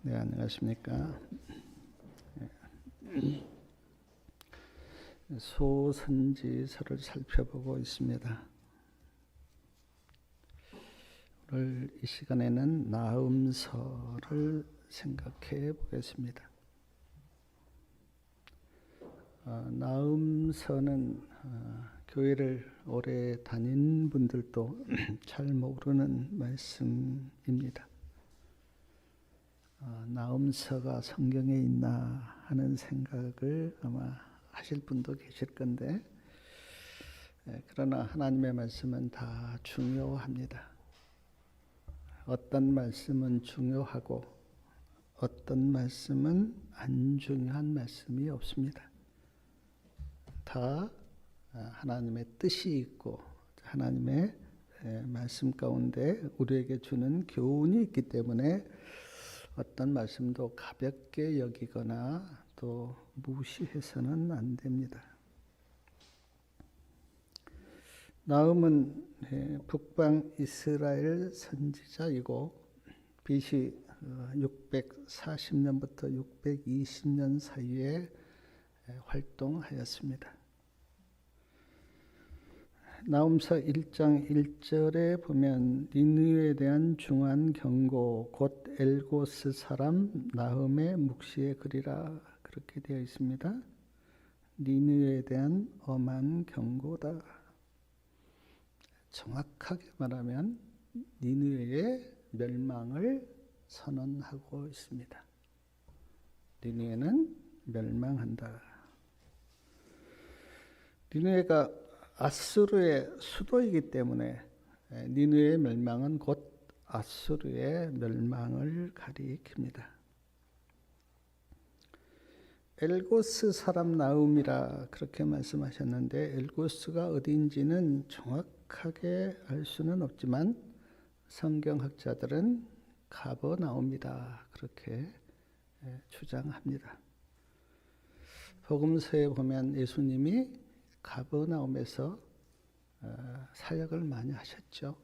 네, 안녕하십니까. 소선지서를 살펴보고 있습니다. 오늘 이 시간에는 나음서를 생각해 보겠습니다. 나음서는 교회를 오래 다닌 분들도 잘 모르는 말씀입니다. 나음서가 성경에 있나 하는 생각을 아마 하실 분도 계실 건데, 그러나 하나님의 말씀은 다 중요합니다. 어떤 말씀은 중요하고 어떤 말씀은 안 중요한 말씀이 없습니다. 다 하나님의 뜻이 있고 하나님의 말씀 가운데 우리에게 주는 교훈이 있기 때문에 어떤 말씀도 가볍게 여기거나 또 무시해서는 안 됩니다. 나음은 북방 이스라엘 선지자이고 BC 640년부터 620년 사이에 활동하였습니다. 나음서 1장 1절에 보면 니느웨에 대한 중한 경고 곧 엘고스 사람 나흠의 묵시의 글이라 그렇게 되어 있습니다. 니느웨에 대한 엄한 경고다. 정확하게 말하면 니느웨의 멸망을 선언하고 있습니다. 니느웨는 멸망한다. 니느웨가 아수르의 수도이기 때문에 니느웨의 멸망은 곧 아수르의 멸망을 가리킵니다. 엘고스 사람 나움이라 그렇게 말씀하셨는데 엘고스가 어디인지는 정확하게 알 수는 없지만 성경학자들은 가버나움이다 그렇게 주장합니다. 복음서에 보면 예수님이 가버나움에서 사역을 많이 하셨죠.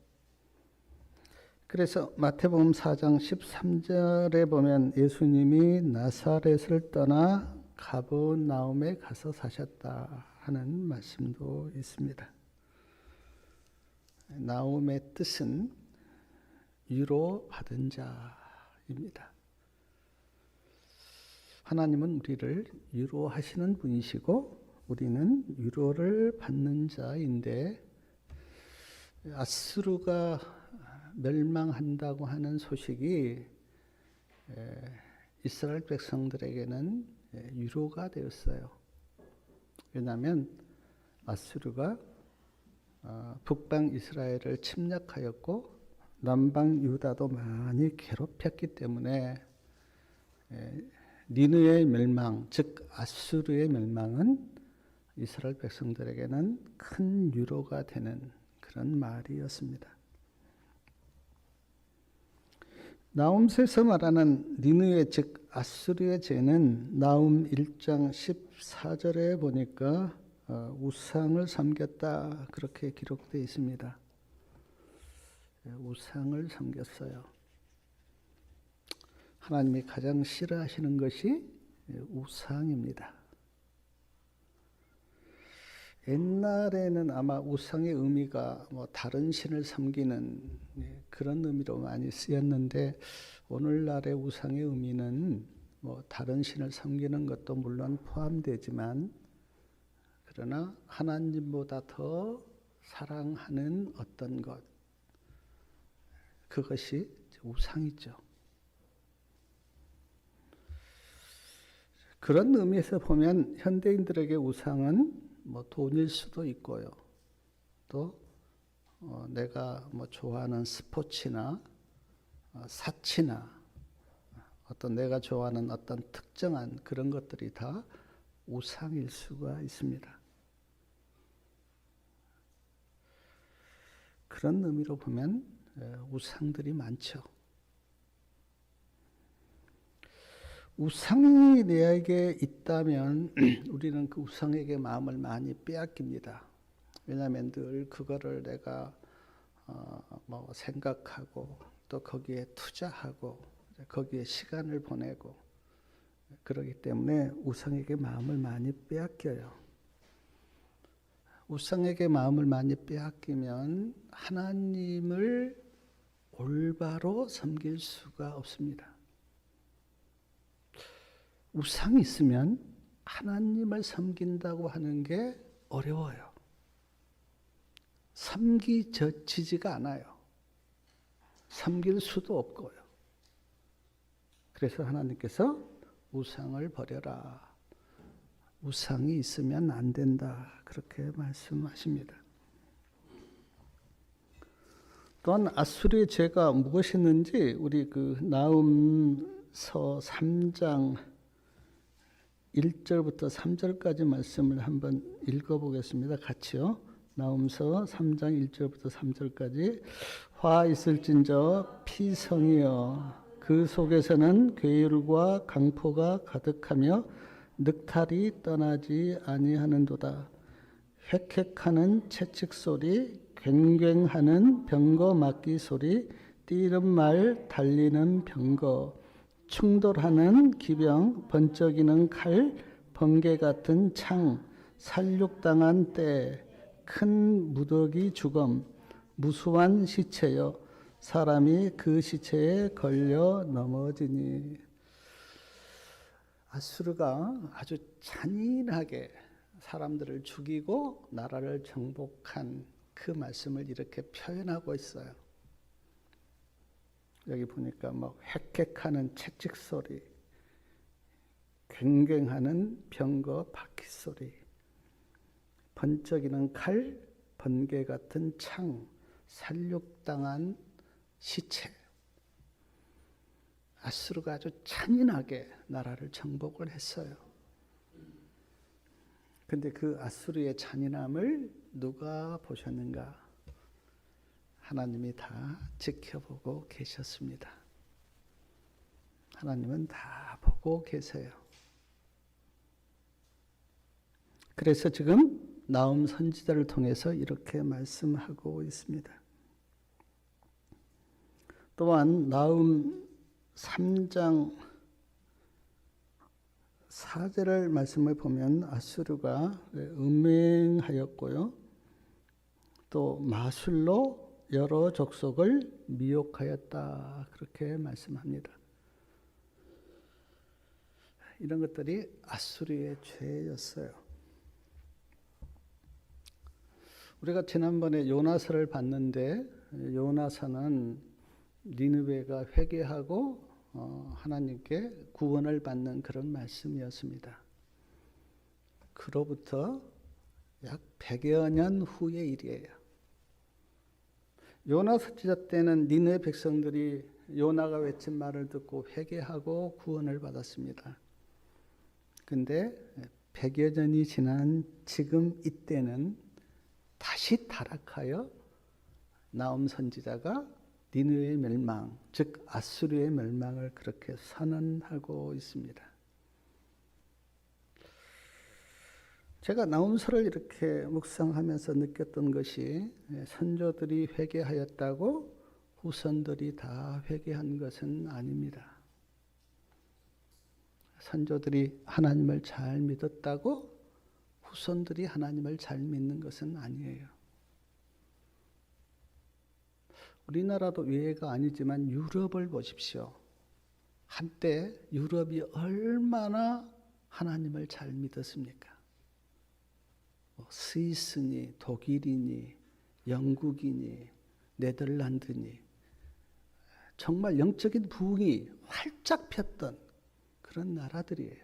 그래서 마태복음 4장 13절에 보면 예수님이 나사렛을 떠나 가버나움에 가서 사셨다 하는 말씀도 있습니다. 나움의 뜻은 위로받은 자입니다. 하나님은 우리를 위로하시는 분이시고 우리는 위로를 받는 자인데 아수르가 멸망한다고 하는 소식이 이스라엘 백성들에게는 위로가 되었어요. 왜냐하면 아수르가 북방 이스라엘을 침략하였고 남방 유다도 많이 괴롭혔기 때문에 니느웨의 멸망, 즉 아수르의 멸망은 이스라엘 백성들에게는 큰 위로가 되는 그런 말이었습니다. 나움서에서 말하는 니느웨 즉 아수르의 죄는 나움 1장 14절에 보니까 우상을 섬겼다 그렇게 기록되어 있습니다. 우상을 섬겼어요. 하나님이 가장 싫어하시는 것이 우상입니다. 옛날에는 아마 우상의 의미가 다른 신을 섬기는 그런 의미로 많이 쓰였는데 오늘날의 우상의 의미는 다른 신을 섬기는 것도 물론 포함되지만 그러나 하나님보다 더 사랑하는 어떤 것 그것이 우상이죠. 그런 의미에서 보면 현대인들에게 우상은 돈일 수도 있고요. 또 내가 좋아하는 스포츠나 사치나 어떤 내가 좋아하는 어떤 특정한 그런 것들이 다 우상일 수가 있습니다. 그런 의미로 보면 우상들이 많죠. 우상이 내게 있다면 우리는 그 우상에게 마음을 많이 빼앗깁니다. 왜냐하면 늘 그거를 내가 생각하고 또 거기에 투자하고 거기에 시간을 보내고 그러기 때문에 우상에게 마음을 많이 빼앗겨요. 우상에게 마음을 많이 빼앗기면 하나님을 올바로 섬길 수가 없습니다. 우상이 있으면 하나님을 섬긴다고 하는 게 어려워요. 섬기지지가 않아요. 섬길 수도 없고요. 그래서 하나님께서 우상을 버려라. 우상이 있으면 안 된다. 그렇게 말씀하십니다. 또한 아수르의 죄가 무엇이었는지 우리 그 나훔서 3장 1절부터 3절까지 말씀을 한번 읽어보겠습니다. 같이요. 나훔서 3장 1절부터 3절까지. 화 있을진저 피성이여 그 속에서는 괴율과 강포가 가득하며 늑탈이 떠나지 아니하는도다. 획획하는 채찍 소리, 괭괭하는 병거 막기 소리, 띠른 말 달리는 병거, 충돌하는 기병, 번쩍이는 칼, 번개 같은 창, 살육당한 때, 큰 무더기 죽음, 무수한 시체여 사람이 그 시체에 걸려 넘어지니. 아수르가 아주 잔인하게 사람들을 죽이고 나라를 정복한 그 말씀을 이렇게 표현하고 있어요. 여기 보니까 뭐 획획하는 채찍 소리, 괭괭하는 병거 바퀴 소리, 번쩍이는 칼, 번개 같은 창, 살육당한 시체. 아수르가 아주 잔인하게 나라를 정복을 했어요. 근데 그 아수르의 잔인함을 누가 보셨는가? 하나님이 다 지켜보고 계셨습니다. 하나님은 다 보고 계세요. 그래서 지금 나훔 선지자를 통해서 이렇게 말씀하고 있습니다. 또한 나훔 3장 4절을 말씀을 보면 아수르가 음행하였고요. 또 마술로 여러 족속을 미혹하였다. 그렇게 말씀합니다. 이런 것들이 아수르의 죄였어요. 우리가 지난번에 요나서를 봤는데 요나서는 니느웨가 회개하고 하나님께 구원을 받는 그런 말씀이었습니다. 그로부터 약 100여 년 후의 일이에요. 요나 선지자 때는 니느웨 백성들이 요나가 외친 말을 듣고 회개하고 구원을 받았습니다. 근데 100여 년이 지난 지금 이때는 다시 타락하여 나훔 선지자가 니느웨의 멸망, 즉 아수르의 멸망을 그렇게 선언하고 있습니다. 제가 나훔서를 이렇게 묵상하면서 느꼈던 것이 선조들이 회개하였다고 후손들이 다 회개한 것은 아닙니다. 선조들이 하나님을 잘 믿었다고 후손들이 하나님을 잘 믿는 것은 아니에요. 우리나라도 예외가 아니지만 유럽을 보십시오. 한때 유럽이 얼마나 하나님을 잘 믿었습니까? 스위스니 독일이니 영국이니 네덜란드니 정말 영적인 부흥이 활짝 폈던 그런 나라들이에요.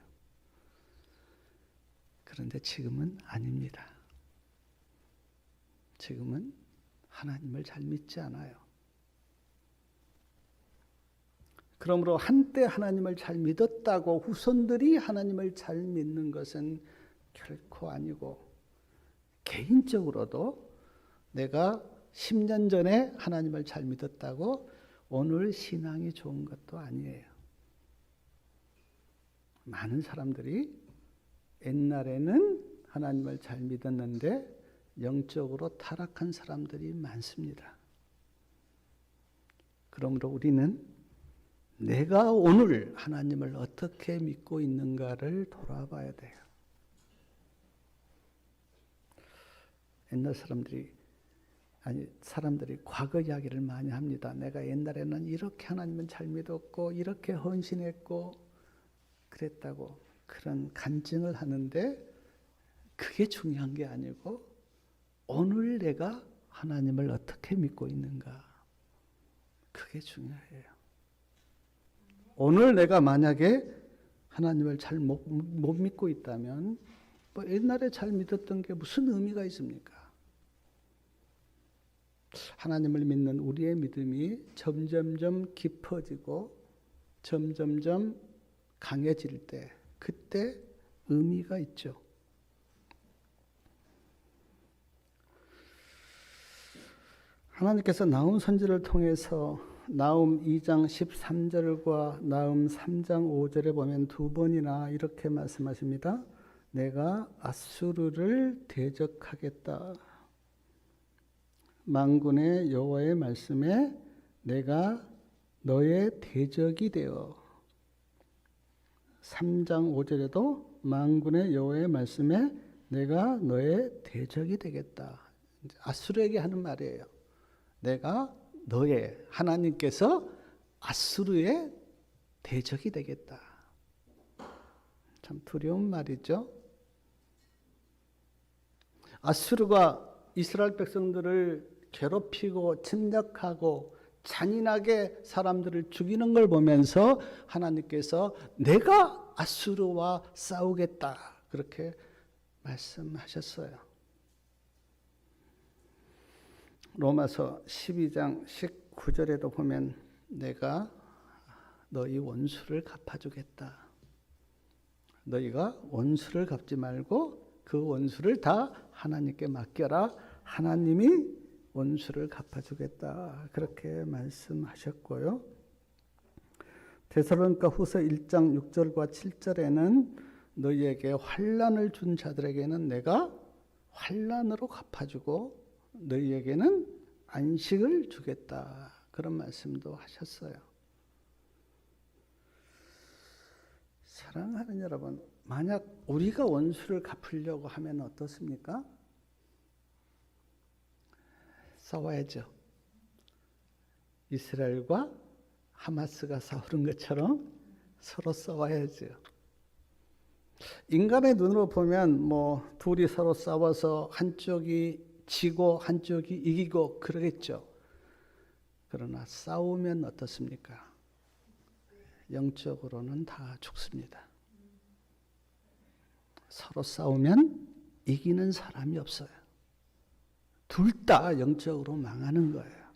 그런데 지금은 아닙니다. 지금은 하나님을 잘 믿지 않아요. 그러므로 한때 하나님을 잘 믿었다고 후손들이 하나님을 잘 믿는 것은 결코 아니고, 개인적으로도 내가 10년 전에 하나님을 잘 믿었다고 오늘 신앙이 좋은 것도 아니에요. 많은 사람들이 옛날에는 하나님을 잘 믿었는데 영적으로 타락한 사람들이 많습니다. 그러므로 우리는 내가 오늘 하나님을 어떻게 믿고 있는가를 돌아봐야 돼요. 옛날 사람들이 과거 이야기를 많이 합니다. 내가 옛날에는 이렇게 하나님은 잘 믿었고 이렇게 헌신했고 그랬다고 그런 간증을 하는데 그게 중요한 게 아니고 오늘 내가 하나님을 어떻게 믿고 있는가 그게 중요해요. 오늘 내가 만약에 하나님을 잘 못 믿고 있다면 뭐 옛날에 잘 믿었던 게 무슨 의미가 있습니까? 하나님을 믿는 우리의 믿음이 점점점 깊어지고 점점점 강해질 때 그때 의미가 있죠. 하나님께서 나훔 선지를 통해서 나훔 2장 13절과 나훔 3장 5절에 보면 두 번이나 이렇게 말씀하십니다. 내가 아수르를 대적하겠다. 만군의 여호와의 말씀에 내가 너의 대적이 되어 3장 5절에도 만군의 여호와의 말씀에 내가 너의 대적이 되겠다. 아수르에게 하는 말이에요. 내가 너의 하나님께서 아수르의 대적이 되겠다. 참 두려운 말이죠. 아수르가 이스라엘 백성들을 괴롭히고 침략하고 잔인하게 사람들을 죽이는 걸 보면서 하나님께서 내가 아수르와 싸우겠다 그렇게 말씀하셨어요. 로마서 12장 19절에도 보면 내가 너희 원수를 갚아주겠다. 너희가 원수를 갚지 말고 그 원수를 다 하나님께 맡겨라. 하나님이 원수를 갚아주겠다. 그렇게 말씀하셨고요. 데살로니가 후서 1장 6절과 7절에는 너희에게 환난을 준 자들에게는 내가 환난으로 갚아주고 너희에게는 안식을 주겠다. 그런 말씀도 하셨어요. 사랑하는 여러분, 만약 우리가 원수를 갚으려고 하면 어떻습니까? 싸워야죠. 이스라엘과 하마스가 싸우는 것처럼 서로 싸워야죠. 인간의 눈으로 보면 뭐 둘이 서로 싸워서 한쪽이 지고 한쪽이 이기고 그러겠죠. 그러나 싸우면 어떻습니까? 영적으로는 다 죽습니다. 서로 싸우면 이기는 사람이 없어요. 둘 다 영적으로 망하는 거예요.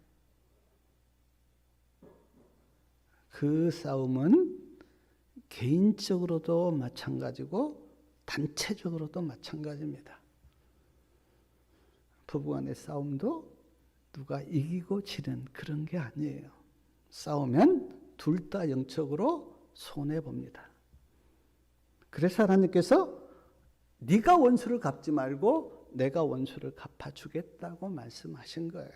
그 싸움은 개인적으로도 마찬가지고 단체적으로도 마찬가지입니다. 부부간의 싸움도 누가 이기고 지는 그런 게 아니에요. 싸우면 둘 다 영적으로 손해봅니다. 그래서 하나님께서 네가 원수를 갚지 말고 내가 원수를 갚아주겠다고 말씀하신 거예요.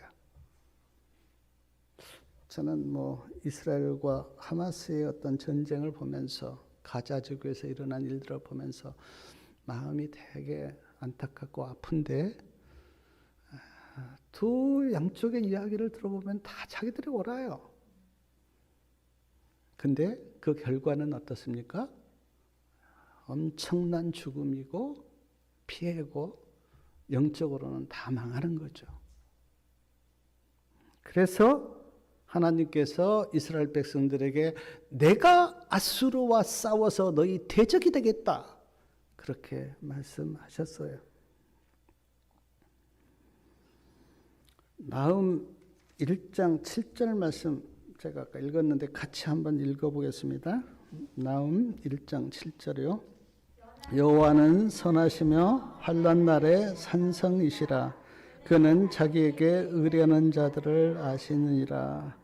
저는 뭐 이스라엘과 하마스의 어떤 전쟁을 보면서 가자 지구에서 일어난 일들을 보면서 마음이 되게 안타깝고 아픈데 두 양쪽의 이야기를 들어보면 다 자기들이 옳아요. 근데 그 결과는 어떻습니까? 엄청난 죽음이고 피해고 영적으로는 다 망하는 거죠. 그래서 하나님께서 이스라엘 백성들에게 내가 아수르와 싸워서 너희 대적이 되겠다. 그렇게 말씀하셨어요. 나훔 1장 7절 말씀 제가 아까 읽었는데 같이 한번 읽어보겠습니다. 나훔 1장 7절이요. 여호와는 선하시며 환난 날에 산성이시라. 그는 자기에게 의뢰하는 자들을 아시느니라.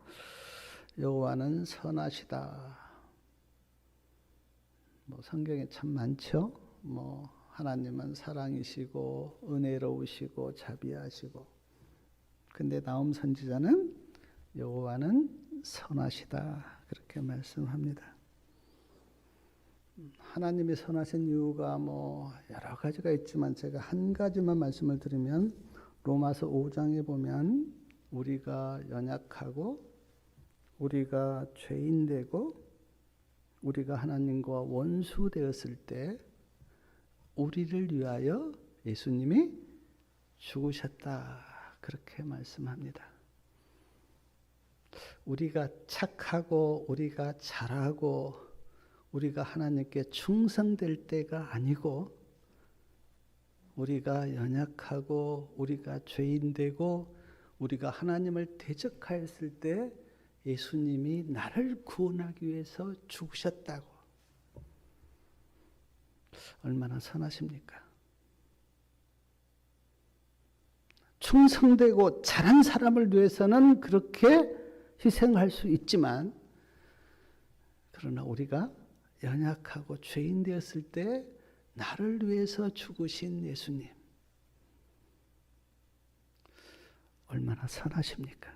여호와는 선하시다. 뭐 성경에 참 많죠. 뭐 하나님은 사랑이시고 은혜로우시고 자비하시고. 근데 나훔 선지자는 여호와는 선하시다. 그렇게 말씀합니다. 하나님이 선하신 이유가 여러 가지가 있지만 제가 한 가지만 말씀을 드리면 로마서 5장에 보면 우리가 연약하고 우리가 죄인되고 우리가 하나님과 원수 되었을 때 우리를 위하여 예수님이 죽으셨다. 그렇게 말씀합니다. 우리가 착하고 우리가 잘하고 우리가 하나님께 충성될 때가 아니고 우리가 연약하고 우리가 죄인되고 우리가 하나님을 대적하였을 때 예수님이 나를 구원하기 위해서 죽으셨다고. 얼마나 선하십니까? 충성되고 잘한 사람을 위해서는 그렇게 희생할 수 있지만 그러나 우리가 연약하고 죄인 되었을 때 나를 위해서 죽으신 예수님 얼마나 선하십니까?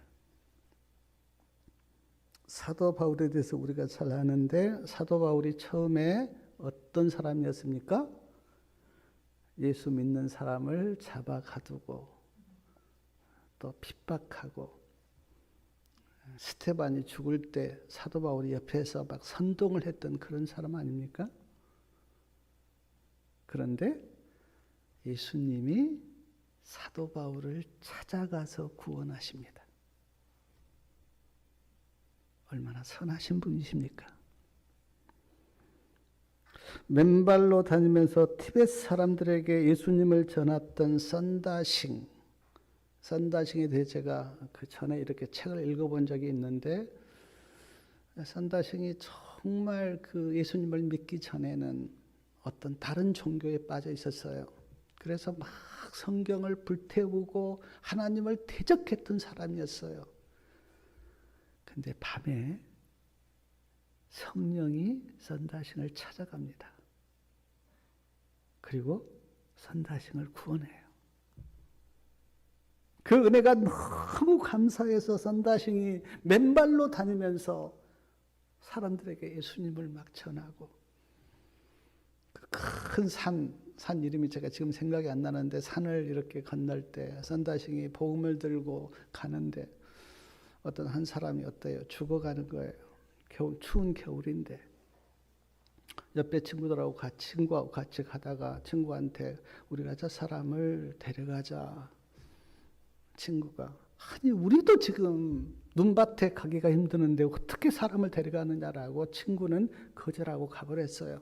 사도 바울에 대해서 우리가 잘 아는데 사도 바울이 처음에 어떤 사람이었습니까? 예수 믿는 사람을 잡아 가두고 또 핍박하고 스테반이 죽을 때 사도 바울이 옆에서 막 선동을 했던 그런 사람 아닙니까? 그런데 예수님이 사도 바울을 찾아가서 구원하십니다. 얼마나 선하신 분이십니까? 맨발로 다니면서 티벳 사람들에게 예수님을 전했던 선다싱에 대해 제가 그 전에 이렇게 책을 읽어본 적이 있는데 선다싱이 정말 그 예수님을 믿기 전에는 어떤 다른 종교에 빠져 있었어요. 그래서 막 성경을 불태우고 하나님을 대적했던 사람이었어요. 근데 밤에 성령이 선다싱을 찾아갑니다. 그리고 선다싱을 구원해요. 그 은혜가 너무 감사해서 선다싱이 맨발로 다니면서 사람들에게 예수님을 막 전하고 그 큰 산 이름이 제가 지금 생각이 안 나는데 산을 이렇게 건널 때 선다싱이 복음을 들고 가는데 어떤 한 사람이 어때요? 죽어가는 거예요. 추운 겨울인데 옆에 친구하고 같이 가다가 친구한테 우리가 저 사람을 데려가자. 친구가 아니 우리도 지금 눈밭에 가기가 힘드는데 어떻게 사람을 데려가느냐라고 친구는 거절하고 가버렸어요.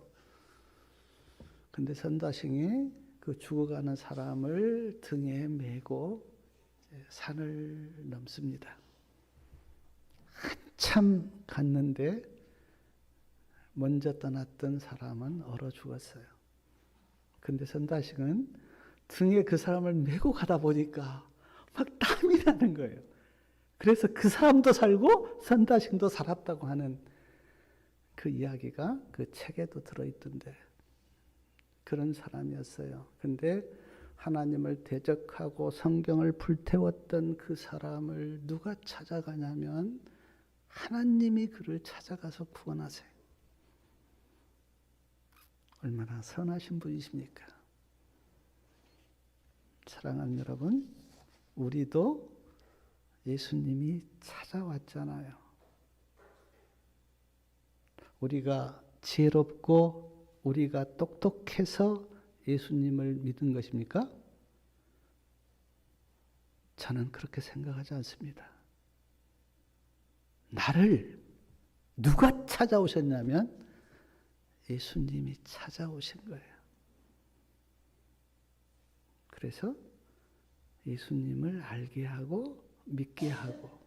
근데 선다싱이 그 죽어가는 사람을 등에 메고 산을 넘습니다. 한참 갔는데 먼저 떠났던 사람은 얼어 죽었어요. 근데 선다싱은 등에 그 사람을 메고 가다 보니까 막 땀이 나는 거예요. 그래서 그 사람도 살고 선다싱도 살았다고 하는 그 이야기가 그 책에도 들어있던데 그런 사람이었어요. 근데 하나님을 대적하고 성경을 불태웠던 그 사람을 누가 찾아가냐면 하나님이 그를 찾아가서 구원하세요. 얼마나 선하신 분이십니까? 사랑하는 여러분, 우리도 예수님이 찾아왔잖아요. 우리가 지혜롭고 우리가 똑똑해서 예수님을 믿은 것입니까? 저는 그렇게 생각하지 않습니다. 나를 누가 찾아오셨냐면 예수님이 찾아오신 거예요. 그래서 예수님을 알게 하고 믿게 하고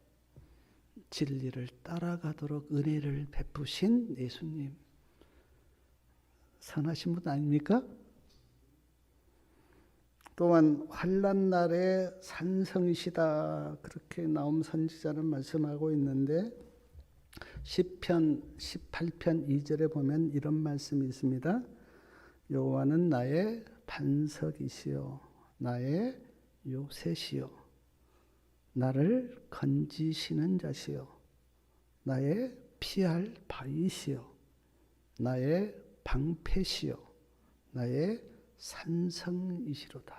진리를 따라가도록 은혜를 베푸신 예수님, 선하신 분 아닙니까? 또한 환난 날에 산성이시다 그렇게 나움 선지자는 말씀하고 있는데 시편 18편 2절에 보면 이런 말씀이 있습니다. 여호와는 나의 반석이시요 나의 요새시요 나를 건지시는 자시요 나의 피할 바위시요 나의 방패시요 나의 산성이시로다.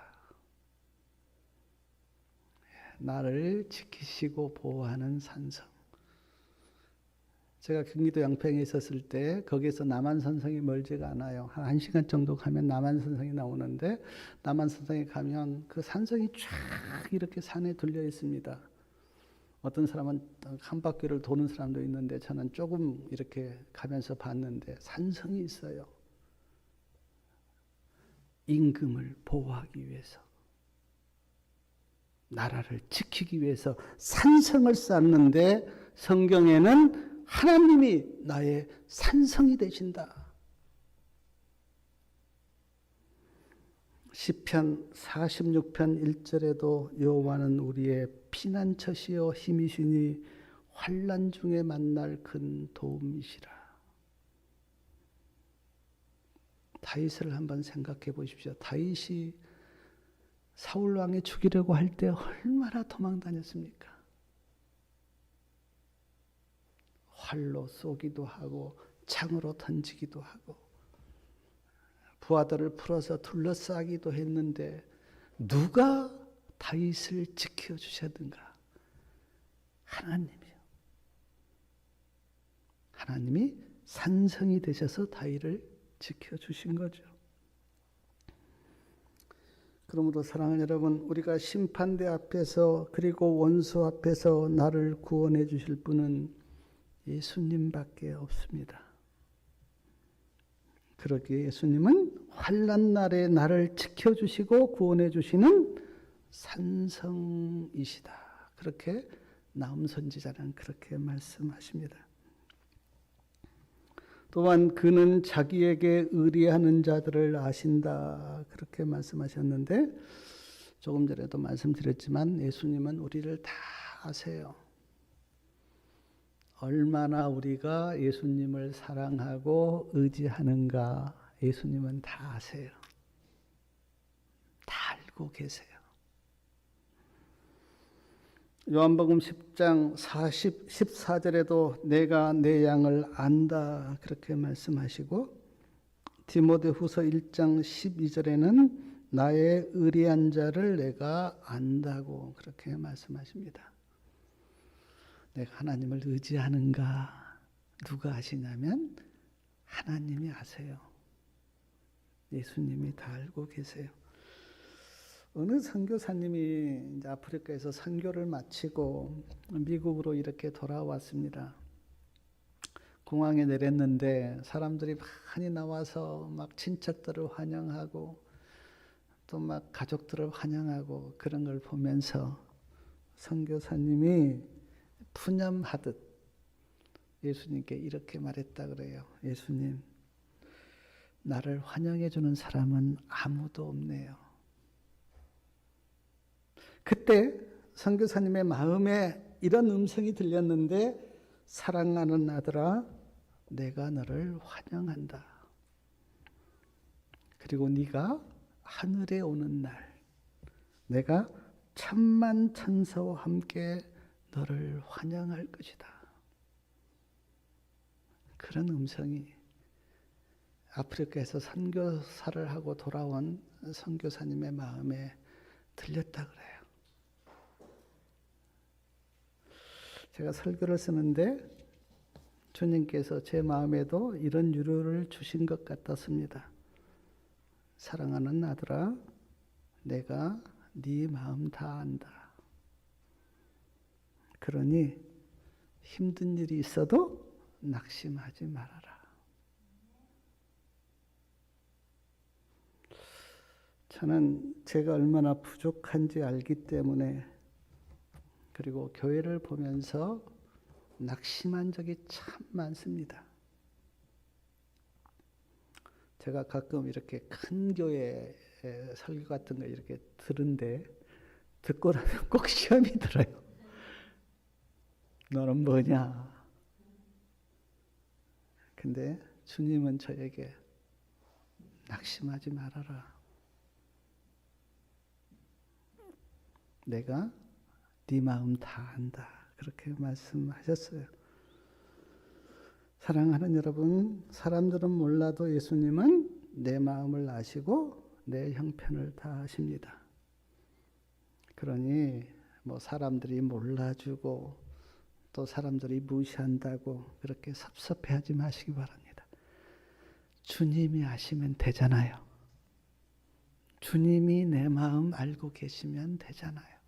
나를 지키시고 보호하는 산성. 제가 경기도 양평에 있었을 때 거기에서 남한산성이 멀지가 않아요. 한 1시간 정도 가면 남한산성이 나오는데 남한산성에 가면 그 산성이 쫙 이렇게 산에 둘려 있습니다. 어떤 사람은 한 바퀴를 도는 사람도 있는데 저는 조금 이렇게 가면서 봤는데 산성이 있어요. 임금을 보호하기 위해서, 나라를 지키기 위해서 산성을 쌓는데 성경에는 하나님이 나의 산성이 되신다. 시편 46편 1절에도 여호와는 우리의 피난처시요 힘이시니 환난 중에 만날 큰 도움이시라. 다윗을 한번 생각해 보십시오. 다윗이 사울 왕이 죽이려고 할 때 얼마나 도망 다녔습니까? 활로 쏘기도 하고 창으로 던지기도 하고 부하들을 풀어서 둘러싸기도 했는데 누가 다윗을 지켜주셨는가? 하나님이요. 하나님이 산성이 되셔서 다윗을 지켜주신 거죠. 그러므로 사랑하는 여러분, 우리가 심판대 앞에서 그리고 원수 앞에서 나를 구원해 주실 분은 예수님밖에 없습니다. 그러기에 예수님은 환난 날에 나를 지켜주시고 구원해 주시는 산성이시다. 그렇게 나훔 선지자는 그렇게 말씀하십니다. 또한 그는 자기에게 의리하는 자들을 아신다. 그렇게 말씀하셨는데 조금 전에도 말씀드렸지만 예수님은 우리를 다 아세요. 얼마나 우리가 예수님을 사랑하고 의지하는가 예수님은 다 아세요. 다 알고 계세요. 요한복음 10장 14절에도 내가 내 양을 안다 그렇게 말씀하시고 디모데후서 1장 12절에는 나의 의리한 자를 내가 안다고 그렇게 말씀하십니다. 내가 하나님을 의지하는가 누가 아시냐면 하나님이 아세요. 예수님이 다 알고 계세요. 어느 선교사님이 이제 아프리카에서 선교를 마치고 미국으로 이렇게 돌아왔습니다. 공항에 내렸는데 사람들이 많이 나와서 막 친척들을 환영하고 또 막 가족들을 환영하고 그런 걸 보면서 선교사님이 푸념하듯 예수님께 이렇게 말했다 그래요. 예수님, 나를 환영해 주는 사람은 아무도 없네요. 그때 선교사님의 마음에 이런 음성이 들렸는데 사랑하는 아들아 내가 너를 환영한다. 그리고 네가 하늘에 오는 날 내가 천만 천사와 함께 너를 환영할 것이다. 그런 음성이 아프리카에서 선교사를 하고 돌아온 선교사님의 마음에 들렸다 그래요. 제가 설교를 쓰는데 주님께서 제 마음에도 이런 유료를 주신 것 같았습니다. 사랑하는 아들아, 내가 네 마음 다 안다. 그러니 힘든 일이 있어도 낙심하지 말아라. 저는 제가 얼마나 부족한지 알기 때문에 그리고 교회를 보면서 낙심한 적이 참 많습니다. 제가 가끔 이렇게 큰 교회 설교 같은 거 이렇게 들은데 듣고 나면 꼭 시험이 들어요. 너는 뭐냐? 근데 주님은 저에게 낙심하지 말아라. 내가 네 마음 다 안다. 그렇게 말씀하셨어요. 사랑하는 여러분, 사람들은 몰라도 예수님은 내 마음을 아시고 내 형편을 다 아십니다. 그러니 뭐 사람들이 몰라주고 또 사람들이 무시한다고 그렇게 섭섭해하지 마시기 바랍니다. 주님이 아시면 되잖아요. 주님이 내 마음 알고 계시면 되잖아요.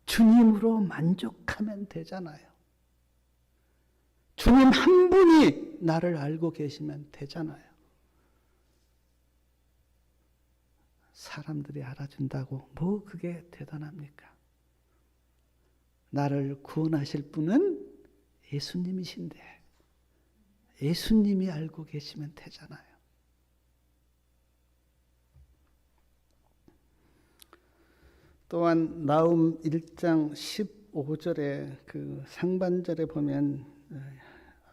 주님으로 만족하면 되잖아요. 주님 한 분이 나를 알고 계시면 되잖아요. 사람들이 알아준다고 뭐 그게 대단합니까? 나를 구원하실 분은 예수님이신데 예수님이 알고 계시면 되잖아요. 또한 나훔 1장 15절에 그 상반절에 보면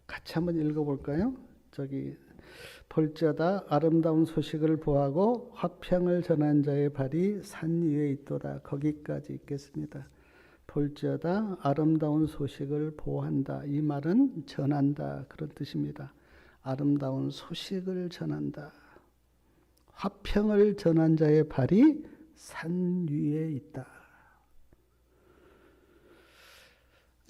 같이 한번 읽어볼까요? 저기 볼지어다 아름다운 소식을 보하고 화평을 전한 자의 발이 산 위에 있도다. 거기까지 읽겠습니다. 볼지어다 아름다운 소식을 보한다. 이 말은 전한다 그런 뜻입니다. 아름다운 소식을 전한다. 화평을 전한 자의 발이 산 위에 있다.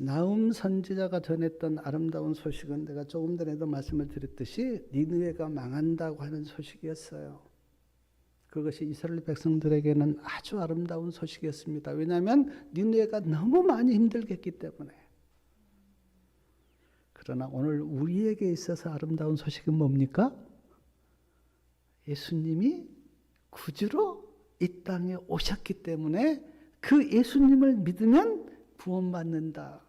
나훔 선지자가 전했던 아름다운 소식은 내가 조금 전에도 말씀을 드렸듯이 니느웨가 망한다고 하는 소식이었어요. 그것이 이스라엘 백성들에게는 아주 아름다운 소식이었습니다. 왜냐하면 니느웨가 너무 많이 힘들겠기 때문에. 그러나 오늘 우리에게 있어서 아름다운 소식은 뭡니까? 예수님이 구주로 이 땅에 오셨기 때문에 그 예수님을 믿으면 구원받는다.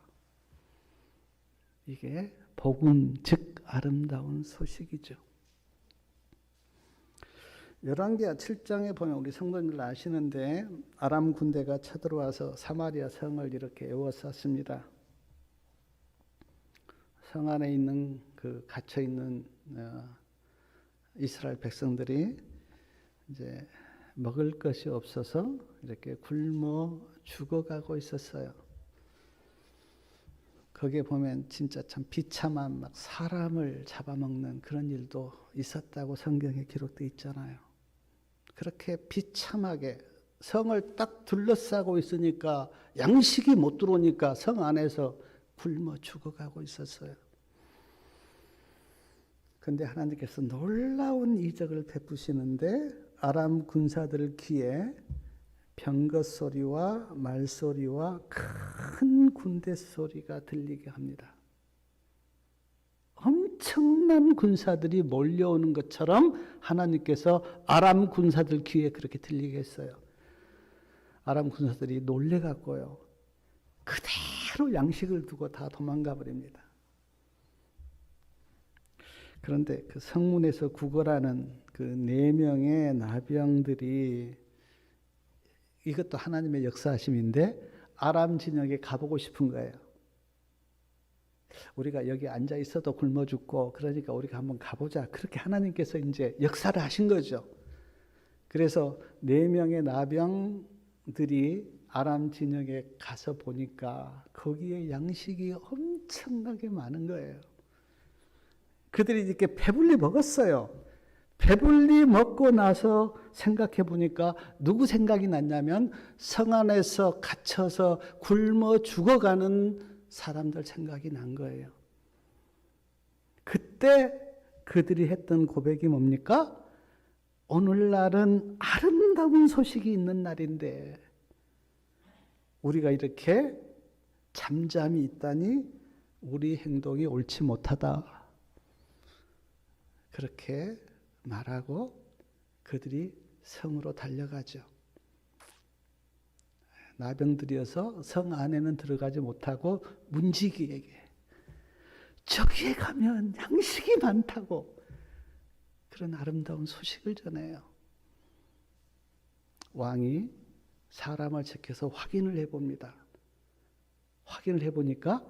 이게 복음, 즉 아름다운 소식이죠. 열왕기하 7장에 보면 우리 성도님들 아시는데 아람 군대가 쳐들어와서 사마리아 성을 이렇게 에워쌌습니다. 성 안에 있는 그 갇혀 있는 이스라엘 백성들이 이제 먹을 것이 없어서 이렇게 굶어 죽어가고 있었어요. 거기에 보면 진짜 참 비참한 막 사람을 잡아먹는 그런 일도 있었다고 성경에 기록되어 있잖아요. 그렇게 비참하게 성을 딱 둘러싸고 있으니까 양식이 못 들어오니까 성 안에서 굶어 죽어가고 있었어요. 그런데 하나님께서 놀라운 이적을 베푸시는데 아람 군사들 귀에 병거 소리와 말소리와 큰 군대 소리가 들리게 합니다. 엄청난 군사들이 몰려오는 것처럼 하나님께서 아람 군사들 귀에 그렇게 들리게 했어요. 아람 군사들이 놀래갖고요. 그대로 양식을 두고 다 도망가 버립니다. 그런데 그 성문에서 구걸하는 그 4명의 나병들이 이것도 하나님의 역사하심인데 아람 진영에 가보고 싶은 거예요. 우리가 여기 앉아 있어도 굶어 죽고 그러니까 우리가 한번 가보자. 그렇게 하나님께서 이제 역사를 하신 거죠. 그래서 4명의 나병들이 아람 진영에 가서 보니까 거기에 양식이 엄청나게 많은 거예요. 그들이 이렇게 배불리 먹었어요. 배불리 먹고 나서 생각해 보니까 누구 생각이 났냐면 성 안에서 갇혀서 굶어 죽어가는 사람들 생각이 난 거예요. 그때 그들이 했던 고백이 뭡니까? 오늘날은 아름다운 소식이 있는 날인데 우리가 이렇게 잠잠히 있다니 우리 행동이 옳지 못하다. 그렇게 말하고 그들이 성으로 달려가죠. 나병들이어서 성 안에는 들어가지 못하고 문지기에게 저기에 가면 양식이 많다고 그런 아름다운 소식을 전해요. 왕이 사람을 지켜서 확인을 해봅니다. 확인을 해보니까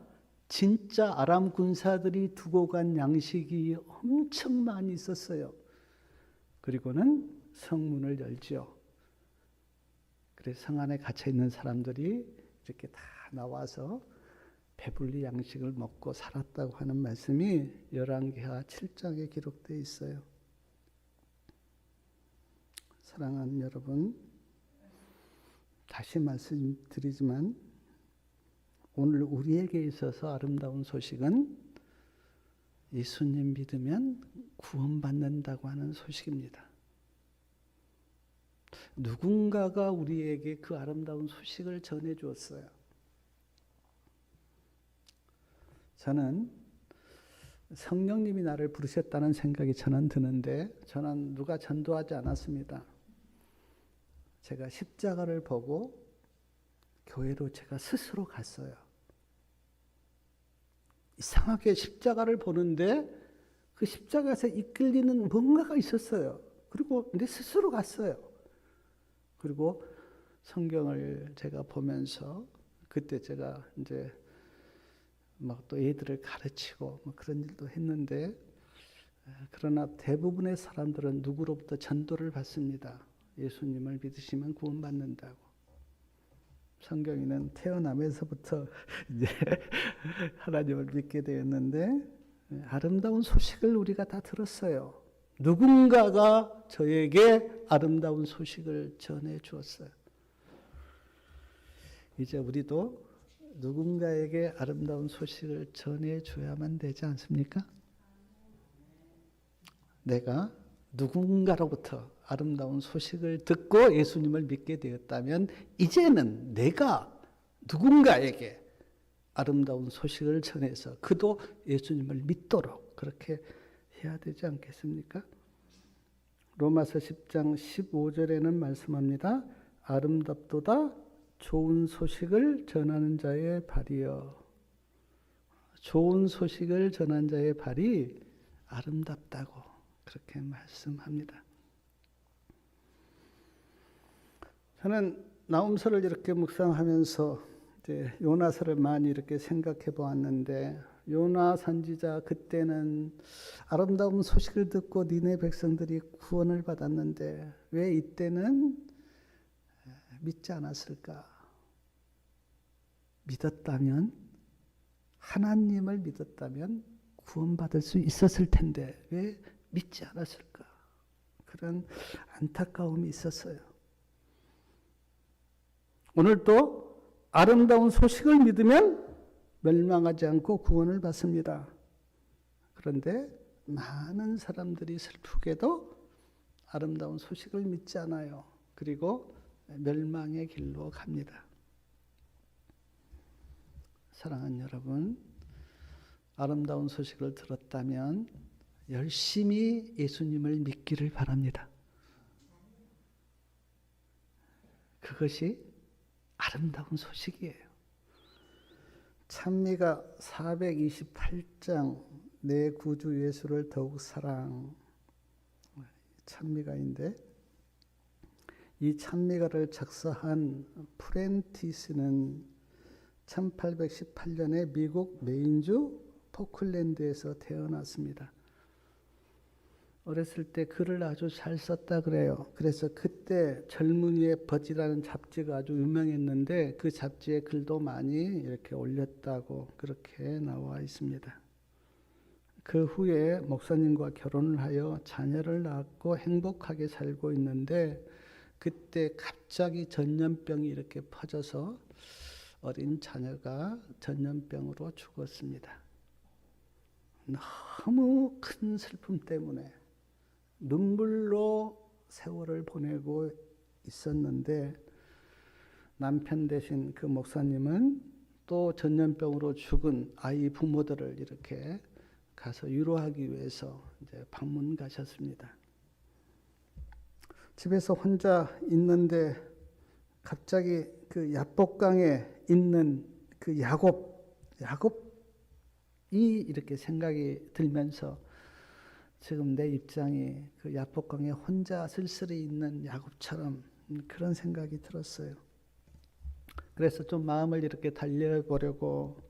진짜 아람 군사들이 두고 간 양식이 엄청 많이 있었어요. 그리고는 성문을 열지요. 그래서 성 안에 갇혀 있는 사람들이 이렇게 다 나와서 배불리 양식을 먹고 살았다고 하는 말씀이 열왕기하 7장에 기록되어 있어요. 사랑하는 여러분, 다시 말씀드리지만 오늘 우리에게 있어서 아름다운 소식은 예수님 믿으면 구원받는다고 하는 소식입니다. 누군가가 우리에게 그 아름다운 소식을 전해 주었어요. 저는 성령님이 나를 부르셨다는 생각이 저는 드는데 저는 누가 전도하지 않았습니다. 제가 십자가를 보고 교회로 제가 스스로 갔어요. 이상하게 십자가를 보는데 그 십자가에서 이끌리는 뭔가가 있었어요. 그리고 내 스스로 갔어요. 그리고 성경을 제가 보면서 그때 제가 이제 막 또 애들을 가르치고 뭐 그런 일도 했는데 그러나 대부분의 사람들은 누구로부터 전도를 받습니다. 예수님을 믿으시면 구원받는다고. 성경에는 태어나면서부터 이제 하나님을 믿게 되었는데 아름다운 소식을 우리가 다 들었어요. 누군가가 저에게 아름다운 소식을 전해 주었어요. 이제 우리도 누군가에게 아름다운 소식을 전해 줘야만 되지 않습니까? 내가 누군가로부터 아름다운 소식을 듣고 예수님을 믿게 되었다면 이제는 내가 누군가에게 아름다운 소식을 전해서 그도 예수님을 믿도록 그렇게 해야 되지 않겠습니까? 로마서 10장 15절에는 말씀합니다. 아름답도다 좋은 소식을 전하는 자의 발이여. 좋은 소식을 전하는 자의 발이 아름답다고 그렇게 말씀합니다. 저는 나홈서를 이렇게 묵상하면서 이제 요나서를 많이 이렇게 생각해 보았는데 요나 선지자 그때는 아름다운 소식을 듣고 니네 백성들이 구원을 받았는데 왜 이때는 믿지 않았을까? 믿었다면 하나님을 믿었다면 구원받을 수 있었을 텐데 왜 믿지 않았을까? 그런 안타까움이 있었어요. 오늘도 아름다운 소식을 믿으면 멸망하지 않고 구원을 받습니다. 그런데 많은 사람들이 슬프게도 아름다운 소식을 믿지 않아요. 그리고 멸망의 길로 갑니다. 사랑하는 여러분, 아름다운 소식을 들었다면 열심히 예수님을 믿기를 바랍니다. 그것이 아름다운 소식이에요. 찬미가 428장 내 구주 예수를 더욱 사랑 찬미가인데 이 찬미가를 작사한 프렌티스는 1818년에 미국 메인주 포클랜드에서 태어났습니다. 어렸을 때 글을 아주 잘 썼다 그래요. 그래서 그때 젊은이의 버지라는 잡지가 아주 유명했는데 그 잡지에 글도 많이 이렇게 올렸다고 그렇게 나와 있습니다. 그 후에 목사님과 결혼을 하여 자녀를 낳고 행복하게 살고 있는데 그때 갑자기 전염병이 이렇게 퍼져서 어린 자녀가 전염병으로 죽었습니다. 너무 큰 슬픔 때문에 눈물로 세월을 보내고 있었는데 남편 되신 그 목사님은 또 전염병으로 죽은 아이 부모들을 이렇게 가서 위로하기 위해서 이제 방문 가셨습니다. 집에서 혼자 있는데 갑자기 그 야복강에 있는 그 야곱이 이렇게 생각이 들면서 지금 내 입장이 그 야복강에 혼자 쓸쓸히 있는 야곱처럼 그런 생각이 들었어요. 그래서 좀 마음을 이렇게 달래보려고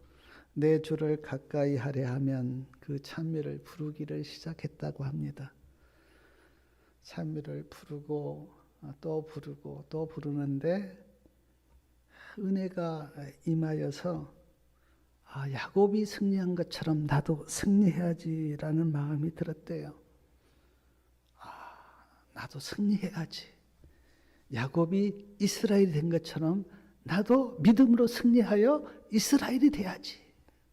내 주를 가까이 하려 하면 그 찬미를 부르기를 시작했다고 합니다. 찬미를 부르고 또 부르고 또 부르는데 은혜가 임하여서 야곱이 승리한 것처럼 나도 승리해야지라는 마음이 들었대요. 나도 승리해야지. 야곱이 이스라엘이 된 것처럼 나도 믿음으로 승리하여 이스라엘이 돼야지.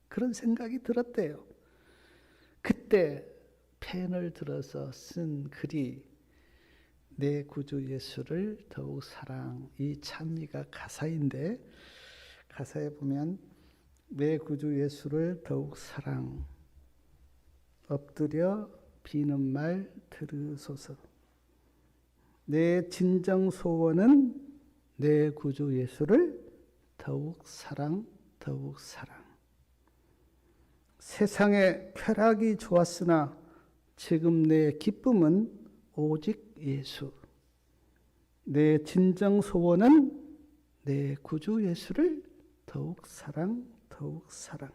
그런 생각이 들었대요. 그때 펜을 들어서 쓴 글이 내 구주 예수를 더욱 사랑, 이 찬미가 가사인데, 가사에 보면 내 구주 예수를 더욱 사랑, 엎드려 비는 말 들으소서. 내 진정 소원은 내 구주 예수를 더욱 사랑, 더욱 사랑. 세상의 쾌락이 좋았으나 지금 내 기쁨은 오직 예수. 내 진정 소원은 내 구주 예수를 더욱 사랑, 더욱 사랑.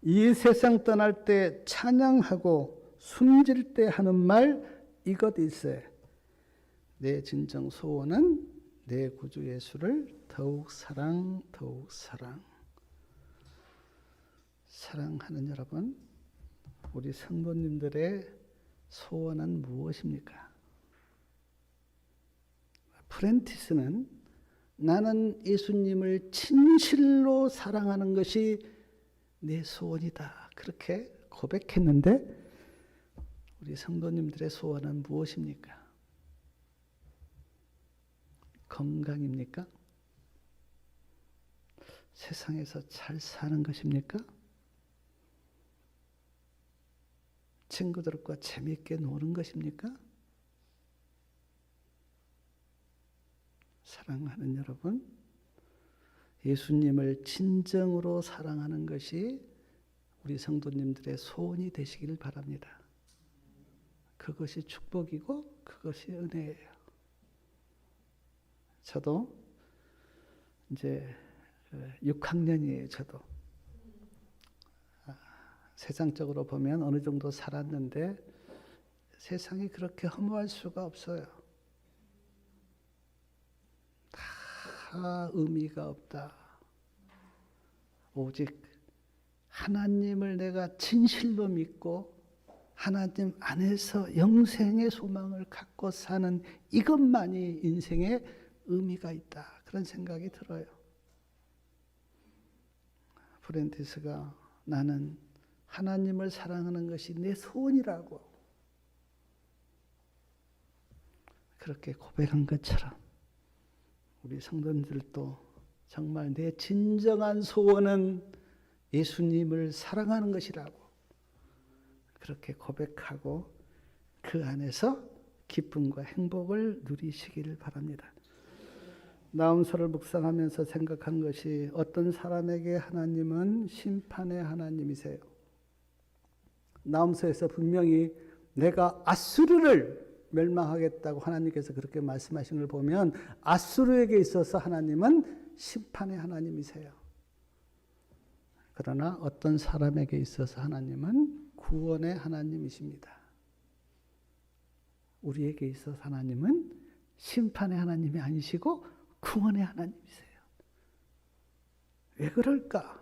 이 세상 떠날 때 찬양하고 숨질 때 하는 말 이것일세. 내 진정 소원은 내 구주 예수를 더욱 사랑, 더욱 사랑. 사랑하는 여러분, 우리 성도님들의 소원은 무엇입니까? 프렌티스는 나는 예수님을 진실로 사랑하는 것이 내 소원이다, 그렇게 고백했는데, 우리 성도님들의 소원은 무엇입니까? 건강입니까? 세상에서 잘 사는 것입니까? 친구들과 재미있게 노는 것입니까? 사랑하는 여러분, 예수님을 진정으로 사랑하는 것이 우리 성도님들의 소원이 되시길 바랍니다. 그것이 축복이고 그것이 은혜예요. 저도 이제 6학년이에요. 저도 세상적으로 보면 어느 정도 살았는데 세상이 그렇게 허무할 수가 없어요. 다 의미가 없다. 오직 하나님을 내가 진실로 믿고 하나님 안에서 영생의 소망을 갖고 사는 이것만이 인생에 의미가 있다. 그런 생각이 들어요. 프렌티스가 나는 하나님을 사랑하는 것이 내 소원이라고 그렇게 고백한 것처럼 우리 성도님들도 정말 내 진정한 소원은 예수님을 사랑하는 것이라고 그렇게 고백하고 그 안에서 기쁨과 행복을 누리시기를 바랍니다. 나훔서를 묵상하면서 생각한 것이 어떤 사람에게 하나님은 심판의 하나님이세요. 나훔서에서 분명히 내가 아수르를 멸망하겠다고 하나님께서 그렇게 말씀하신 걸 보면 아수르에게 있어서 하나님은 심판의 하나님이세요. 그러나 어떤 사람에게 있어서 하나님은 구원의 하나님이십니다. 우리에게 있어서 하나님은 심판의 하나님이 아니시고 구원의 하나님이세요. 왜 그럴까?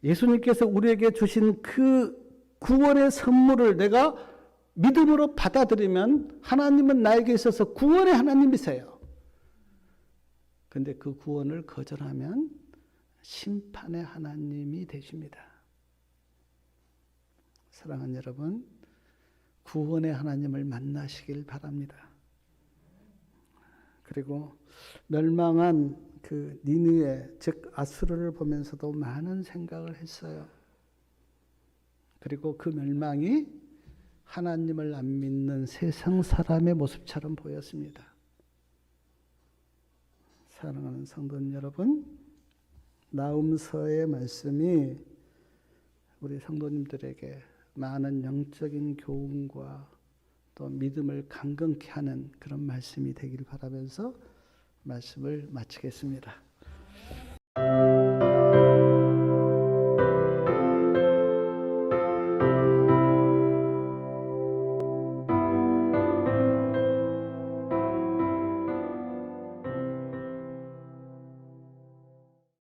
예수님께서 우리에게 주신 그 구원의 선물을 내가 믿음으로 받아들이면 하나님은 나에게 있어서 구원의 하나님이세요. 그런데 그 구원을 거절하면 심판의 하나님이 되십니다. 사랑하는 여러분, 구원의 하나님을 만나시길 바랍니다. 그리고 멸망한 그 니느웨, 즉 아수르를 보면서도 많은 생각을 했어요. 그리고 그 멸망이 하나님을 안 믿는 세상 사람의 모습처럼 보였습니다. 사랑하는 성도님 여러분, 나훔서의 말씀이 우리 성도님들에게 많은 영적인 교훈과 또 믿음을 강건케 하는 그런 말씀이 되기를 바라면서 말씀을 마치겠습니다.